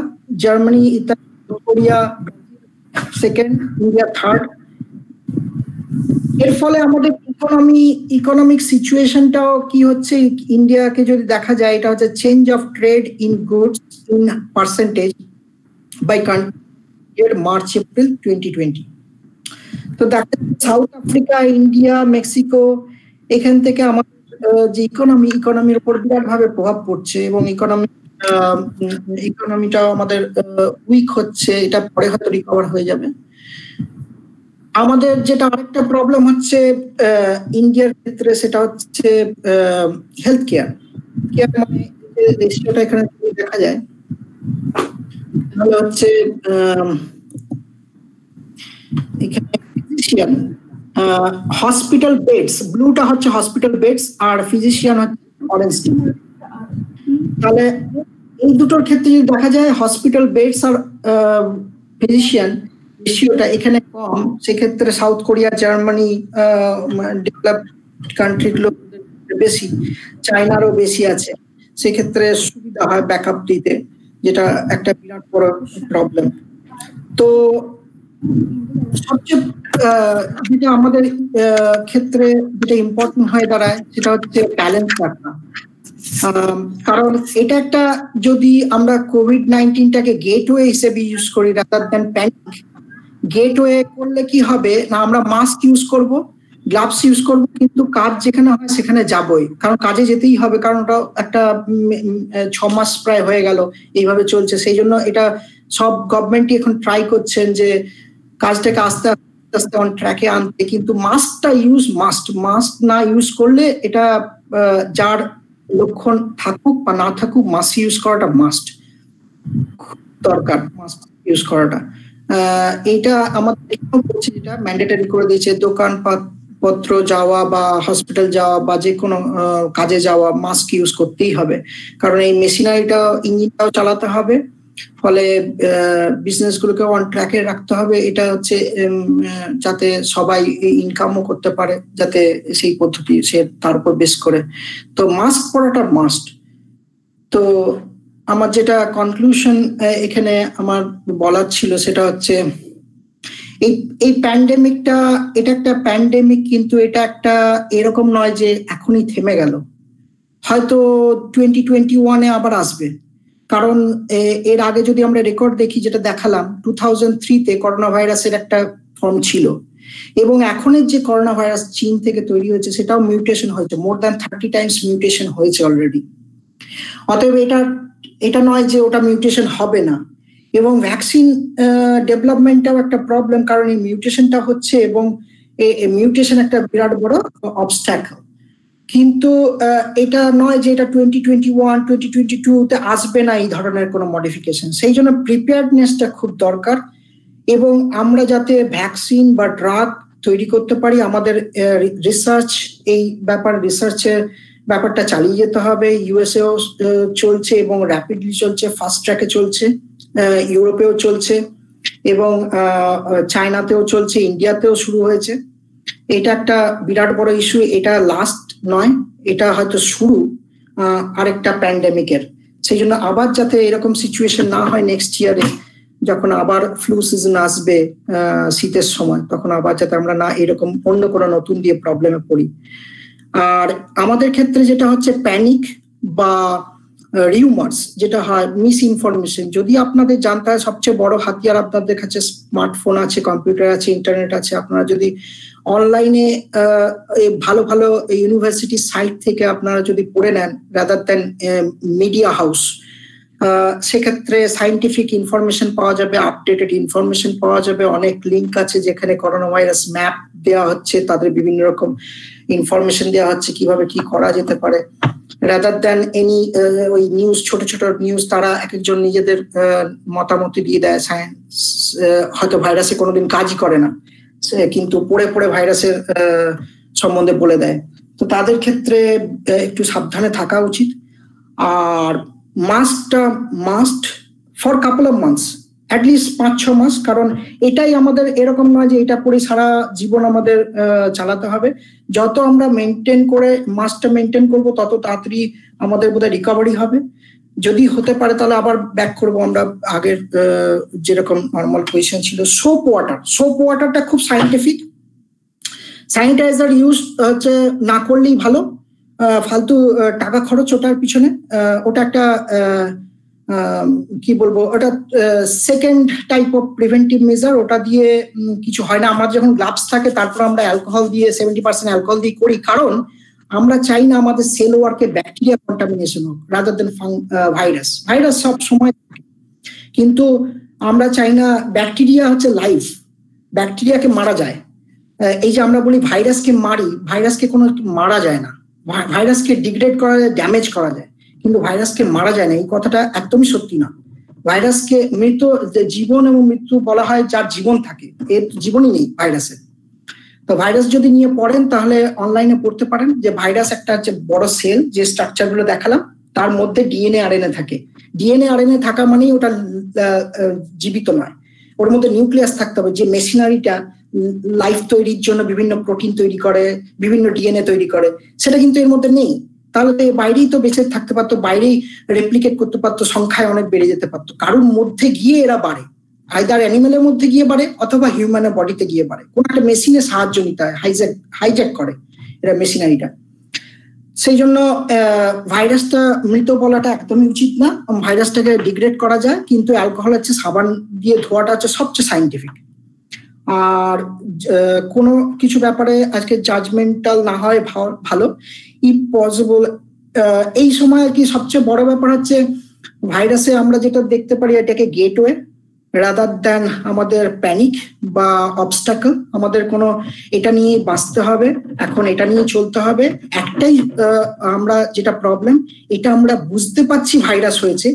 Germany, Italy, Korea second, India third. এর ফলে আমাদের ইকোনমিক সিচুয়েশনটাও কি হচ্ছে, ইন্ডিয়াকে যদি দেখা যায়, এটা হচ্ছে change of trade in goods in percentage by country March April 2020। তো দেখা সাউথ আফ্রিকা, ইন্ডিয়া, মেক্সিকো, এখান থেকে আমাদের যে ইকোনমির উপর বিরাট ভাবে প্রভাব পড়ছে এবং ইকোনমিটাও আমাদের উইক হচ্ছে। এটা পরে হয়তো রিকভার হয়ে যাবে। আমাদের যেটা আরেকটা প্রবলেম হচ্ছে ইন্ডিয়ার ক্ষেত্রে, সেটা হচ্ছে হেলথ কেয়ার। মানে রেশিওটা এখানে দেখা যায়, তাহলে হচ্ছে এখানে ফিজিশিয়ান, হসপিটাল বেডস, ব্লুটা হচ্ছে হসপিটাল বেডস আর ফিজিশিয়ান হচ্ছে অরেঞ্জ। তাহলে এই দুটোর ক্ষেত্রে যদি দেখা যায় হসপিটাল বেডস আর ফিজিশিয়ান রেশিওটা এখানে কম, সেক্ষেত্রে সাউথ কোরিয়া, জার্মানি, ডেভেলপড কান্ট্রিগুলো বেশি, চায়নারও বেশি আছে, সেক্ষেত্রে সুবিধা হয় ব্যাকআপ দিতে, যেটা একটা বিরাট বড় প্রবলেম। তো সবচেয়ে যেটা আমাদের ক্ষেত্রে যেটা ইম্পর্টেন্ট হয়ে দাঁড়ায় সেটা হচ্ছে ব্যালেন্স রাখা। কারণ এটা একটা, যদি আমরা কোভিড-19টাকে গেটওয়ে হিসেবে ইউজ করি রাদার দ্যান প্যানিক, গেটওয়ে করলে কি হবে না, আমরা মাস্ক ইউজ করব, গ্লাভস ইউজ করব, কিন্তু কাজ যেখানে হয় সেখানে যাবই, কারণ কাজে যেতেই হবে, কারণ ওটা একটা 6 মাস প্রায় হয়ে গেল এইভাবে চলছে। সেই জন্য এটা সব গভর্নমেন্টই এখন ট্রাই করছেন যে কাজটাকে আস্তে আস্তে অন ট্র্যাকে আনতে, কিন্তু মাস্কটা মাস্ক না ইউজ করলে এটা যার লক্ষণ থাকুক বা না থাকুক, মাস্ক ইউজ করাটা মাস্ট দরকার, মাস্ক ইউজ করাটা। এইটা আমাদের যেটা ম্যান্ডেটরি করে দিয়েছে, দোকানপত্র যাওয়া বা হসপিটাল যাওয়া বা যে কোনো কাজে যাওয়া মাস্ক ইউজ করতেই হবে, কারণ এই মেশিনারিটা, ইঞ্জিনটাও চালাতে হবে, ফলে বিজনেস গুলোকে অন ট্র্যাকে রাখতে হবে। এটা হচ্ছে যাতে সবাই ইনকামও করতে পারে, যাতে সেই পদ্ধতি সে তার উপর বেস করে। তো মাস্ক পরাটা মাস্ট। তো আমার যেটা কনক্লুশন এখানে আমার বলার ছিল সেটা হচ্ছে এই প্যান্ডেমিকটা, এটা একটা প্যান্ডেমিক, কিন্তু এটা একটা এরকম নয় যে এখনই থেমে গেল, হয়তো 2021-এ আবার আসবে। কারণ এর আগে যদি আমরা রেকর্ড দেখি, যেটা দেখালাম 2003-তে করোনা ভাইরাসের একটা ফর্ম ছিল, এবং এখনের যে করোনা ভাইরাস চীন থেকে তৈরি হয়েছে সেটাও মিউটেশন হয়েছে, মোর দ্যান 30 টাইমস মিউটেশন হয়েছে অলরেডি। অতএব এটা নয় যে ওটা মিউটেশন হবে না। এবং ভ্যাকসিন ডেভেলপমেন্টটাও একটা প্রবলেম, কারণ এই মিউটেশনটা হচ্ছে, এবং এই মিউটেশন একটা বিরাট বড় অবস্ট্যাকল। কিন্তু এটা নয় যে এটা 2021-2022-তে আসবে না এই ধরনের কোনো মডিফিকেশন। সেই জন্য প্রিপেয়ারনেসটা খুব দরকার, এবং আমরা যাতে ভ্যাকসিন বা ড্রাগ তৈরি করতে পারি, আমাদের রিসার্চ, এই রিসার্চের ব্যাপারটা চালিয়ে যেতে হবে। ইউএসএও চলছে এবং র্যাপিডলি চলছে, ফাস্ট ট্র্যাকে চলছে, ইউরোপেও চলছে এবং চায়নাতেও চলছে, ইন্ডিয়াতেও শুরু হয়েছে। এটা একটা বিরাট বড় ইস্যু। এটা লাস্ট নয়, এটা হয়তো শুরু আরেকটা প্যান্ডেমিকের। সেই জন্য আবার যাতে এরকম সিচুয়েশন না হয় নেক্সট ইয়ারে, যখন আবার ফ্লু সিজন আসবে শীতের সময়, তখন আবার যাতে আমরা না এরকম অন্য কোনো নতুন দিয়ে প্রবলেমে পড়ি। আর আমাদের ক্ষেত্রে যেটা হচ্ছে প্যানিক বা রিউমার্স, যেটা হয় মিস ইনফরমেশন, যদি আপনাদের জানতে হয় সবচেয়ে বড় হাতিয়ার আপনাদের কাছে স্মার্টফোন আছে, কম্পিউটার আছে, ইন্টারনেট আছে। আপনারা যদি অনলাইনে ভালো ভালো ইউনিভার্সিটি সাইট থেকে আপনারা যদি পড়ে নেন রাদার দ্যান মিডিয়া হাউস, সেক্ষেত্রে সাইন্টিফিক ইনফরমেশন পাওয়া যাবে, আপডেটেড ইনফরমেশন পাওয়া যাবে। অনেক লিঙ্ক আছে যেখানে করোনা ভাইরাস ম্যাপ দেওয়া হচ্ছে, তাদের বিভিন্ন রকম ইনফরমেশন দেওয়া হচ্ছে কিভাবে কি করা যেতে পারে, রাদার দ্যান এনি ওই নিউজ, ছোট ছোট নিউজ তারা এক একজন নিজেদের মতামত দিয়ে দেয়। সায়েন্স হয়তো ভাইরাসে কোনোদিন কাজই করে না, কিন্তু পড়ে পড়ে ভাইরাসের সম্বন্ধে বলে দেয়। তো তাদের ক্ষেত্রে একটু সাবধানে থাকা উচিত। আর মাস্কটা must for couple of months, at least 5-6 মাস, কারণ এটাই আমাদের, এরকম নয় যে এটা পরে সারা জীবন আমাদের চালাতে হবে। যত আমরা মেনটেন করে মাস্কটা মেনটেন করবো, তত তাড়াতাড়ি আমাদের বোধহয় রিকভারি হবে। যদি হতে পারে তাহলে আবার ব্যাক করবো আমরা আগের যেরকম নর্মাল পজিশন ছিল। সোপ ওয়াটারটা খুব স্যানিটাইজার ইউজ হচ্ছে না করলেই ভালো, ফালতু টাকা খরচ ওটার পিছনে, ওটা একটা কি বলবো, ওটা second type of preventive measure, ওটা দিয়ে কিছু হয় না। আমার যখন গ্লাভস থাকে তারপর আমরা অ্যালকোহল দিয়ে 70% অ্যালকোহল দিয়ে করি, কারণ আমরা চাই না আমাদের সেল ওয়ার্কে ব্যাকটেরিয়া কন্টামিনেশন হোক রাদার দেন ভাইরাস। ভাইরাস সব সময় থাকে, কিন্তু আমরা চাই না, ব্যাকটেরিয়া হচ্ছে লাইফ, ব্যাকটেরিয়াকে মারা যায়। এই যে আমরা বলি ভাইরাসকে মারি, ভাইরাসকে কোনো মারা যায় না, ভাইরাসকে ডিগ্রেড করা যায়, ড্যামেজ করা যায়, কিন্তু ভাইরাসকে মারা যায় না, এই কথাটা একদমই সত্যি না। ভাইরাসকে মৃত, জীবন এবং মৃত্যু বলা হয় যার জীবন থাকে, এর জীবনই নেই ভাইরাসের। তো ভাইরাস যদি নিয়ে পড়েন তাহলে অনলাইনে পড়তে পারেন যে ভাইরাস একটা হচ্ছে বড় সেল, যে স্ট্রাকচার গুলো দেখালাম তার মধ্যে ডিএনএ আরএনএ থাকে। ডিএনএ আরএনএ থাকা মানেই ওটা জীবিত নয়, ওর মধ্যে নিউক্লিয়াস থাকতে হবে, যে মেশিনারিটা লাইফ তৈরির জন্য বিভিন্ন প্রোটিন তৈরি করে, বিভিন্ন ডিএনএ তৈরি করে, সেটা কিন্তু এর মধ্যে নেই। তাহলে বাইরেই তো বেঁচে থাকতে পারতো, বাইরেই রেপ্লিকেট করতে পারতো, সংখ্যায় অনেক বেড়ে যেতে পারতো। কারোর মধ্যে গিয়ে এরা বাড়ে, আইদার অ্যানিমেলের মধ্যে গিয়ে বাড়ে অথবা হিউম্যানের বডিতে গিয়ে বাড়ে, কোন একটা মেশিনের সাহায্য নিতে হয়, হাইজ্যাক করে এরা মেশিনারিটা। সেই জন্য ভাইরাসটা মৃত বলাটা একদমই উচিত না। ভাইরাসটাকে ডিগ্রেড করা যায়, কিন্তু অ্যালকোহল হচ্ছে, সাবান দিয়ে ধোয়াটা হচ্ছে সবচেয়ে সাইন্টিফিক। আর কোনো কিছু ব্যাপারে আজকে জাজমেন্টাল না হয় ভালো, ইফ পসিবল। এই সময় আর কি সবচেয়ে বড় ব্যাপার হচ্ছে ভাইরাসে আমরা যেটা দেখতে পারি, এটাকে গেটওয়ে রাদার দ্যান আমাদের প্যানিক বা অবস্টাকল। আমাদের কোনো এটা নিয়ে বাঁচতে হবে, এখন এটা নিয়ে চলতে হবে। একটাই আমরা যেটা প্রবলেম, এটা আমরা বুঝতে পারছি ভাইরাস হয়েছে,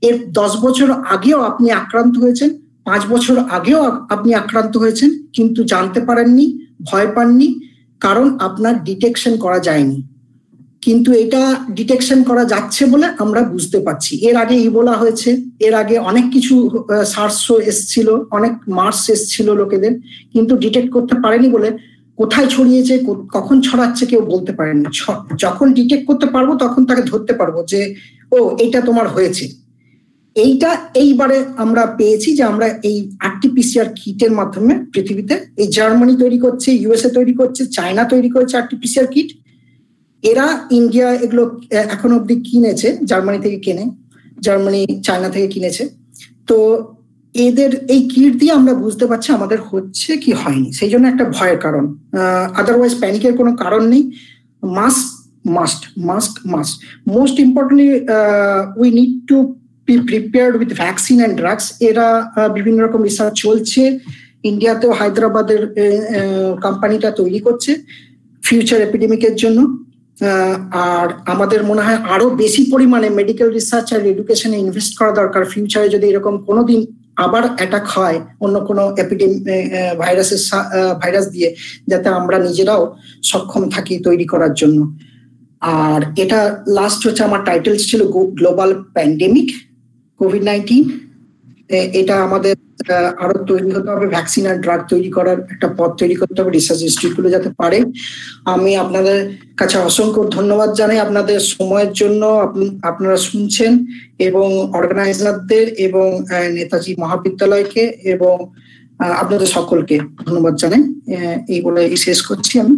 এর 10 বছর আগেও আপনি আক্রান্ত হয়েছেন, 5 বছর আগেও আপনি আক্রান্ত হয়েছেন, কিন্তু জানতে পারেননি, ভয় পাননি, কারণ আপনার ডিটেকশন করা যায়নি। কিন্তু এটা ডিটেকশন করা যাচ্ছে বলে আমরা বুঝতে পারছি। এর আগে ইবোলা হয়েছে, এর আগে অনেক কিছু সার্সও এসছিল, অনেক মার্স এসছিল লোকেদের, কিন্তু ডিটেক্ট করতে পারেনি বলে কোথায় ছড়িয়েছে, কখন ছড়াচ্ছে কেউ বলতে পারেনি। যখন ডিটেক্ট করতে পারবো তখন তাকে ধরতে পারবো যে ও এইটা তোমার হয়েছে। এইটা এইবারে আমরা পেয়েছি যে আমরা এই আরটিপিসিআর কিটের মাধ্যমে পৃথিবীতে, এই জার্মানি তৈরি করছে, ইউএসএ তৈরি করছে, চায়না তৈরি করেছে আরটিপিসিআর কিট। এরা ইন্ডিয়া এগুলো এখন অব্দি কিনেছে, জার্মানি থেকে কেনে, জার্মানি চায়না থেকে কিনেছে। তো এদের এই কিট দিয়ে আমরা বুঝতে পারছি আমাদের হচ্ছে কি হয়নি, সেই জন্য একটা ভয়ের কারণ। আদারওয়াইজ প্যানিকের কোনো কারণ নেই। Mask most importantly we need to be prepared with vaccine and drugs. এরা বিভিন্ন রকম রিসার্চ চলছে, ইন্ডিয়াতেও হায়দ্রাবাদের কোম্পানিটা তৈরি করছে ফিউচার এপিডেমিকের জন্য। আর আমাদের মনে হয় আরো বেশি পরিমাণে মেডিকেল রিসার্চ আর এডুকেশনে ইনভেস্ট করা দরকার। ফিউচারে যদি এরকম কোনোদিন আবার অ্যাটাক হয় অন্য কোনো ভাইরাস দিয়ে, যাতে আমরা নিজেরাও সক্ষম থাকি তৈরি করার জন্য। আর এটা লাস্ট হচ্ছে আমার টাইটেল ছিল গ্লোবাল প্যান্ডেমিক কোভিড-19। এটা আমাদের আরো তৈরি হতে হবে, ভ্যাকসিন আর ড্রাগ তৈরি করার একটা পথ তৈরি করতে হবে, রিসার্চ ইনস্টিটিউট গুলো যাতে পারে। আমি আপনাদের কাছে অসংখ্য ধন্যবাদ জানাই আপনাদের সময়ের জন্য, আপনারা শুনছেন, এবং অর্গানাইজারদের এবং নেতাজি মহাবিদ্যালয়কে এবং আপনাদের সকলকে ধন্যবাদ জানাই। এই বলে শেষ করছি আমি।